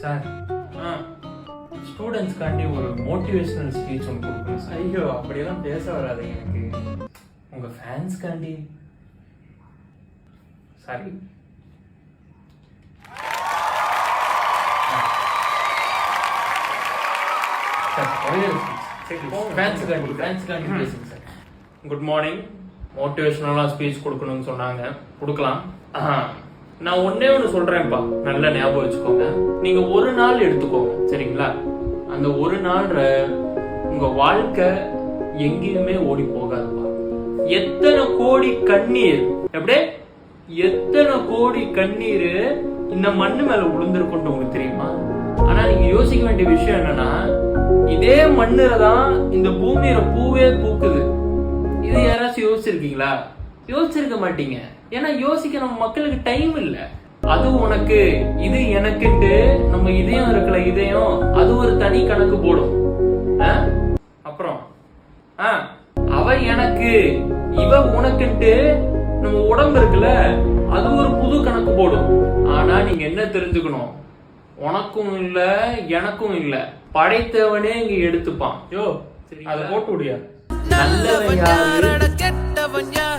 Sir ஸ்டூடெண்ட்ஸ்க்காண்டி ஒரு motivational speech ஒன்று கொடுக்கணும் சார். ஐயோ அப்படியெல்லாம் பேச வராதுங்க எனக்கு. உங்கள் ஃபேன்ஸ்க்காண்டி. சாரி. ஃபேன்ஸுக்காண்டி பேசுங்க சார். Good morning. மோட்டிவேஷனலாக ஸ்பீச் கொடுக்கணும்னு சொன்னாங்க, கொடுக்கலாம். நான் ஒன்னே ஒன்று சொல்றேன்ப்பா, நல்லா ஞாபகம் வச்சுக்கோங்க. நீங்க ஒரு நாள் எடுத்துக்கோங்க, சரிங்களா? அந்த ஒரு நாள் உங்க வாழ்க்கை எங்கேயுமே ஓடி போகாதுப்பா. எத்தனை கோடி கண்ணீர், எப்படியே எத்தனை கோடி கண்ணீர் இந்த மண்ணு மேல விழுந்திருக்குன்னு உங்களுக்கு தெரியுமா? ஆனா நீங்க யோசிக்க வேண்டிய விஷயம் என்னன்னா, இதே மண்ணுல தான் இந்த பூமியில பூவே பூக்குது. இது யாராச்சும் யோசிச்சிருக்கீங்களா? யோசிச்சிருக்க மாட்டீங்க. ஏன்னா யோசிக்க நம்ம மக்களுக்கு டைம் இல்ல. அது உனக்கு இது எனக்குன்ட்டு நம்ம இதயம் இருக்கல, இதயம் அது ஒரு தனி கணக்கு போடும். அப்புறம் அவ எனக்கு இவ உனக்குன்ட்டு நம்ம உடம்பு இருக்குல்ல, அது ஒரு புது கணக்கு போடும். ஆனா நீங்க என்ன தெரிஞ்சுக்கணும், உனக்கும் இல்ல எனக்கும் இல்ல, படைத்தவனே இங்க எடுத்துப்பான். யோ அதை போட்டு விடியா. நல்லவன் யாரு, கெட்டவன் யாரு?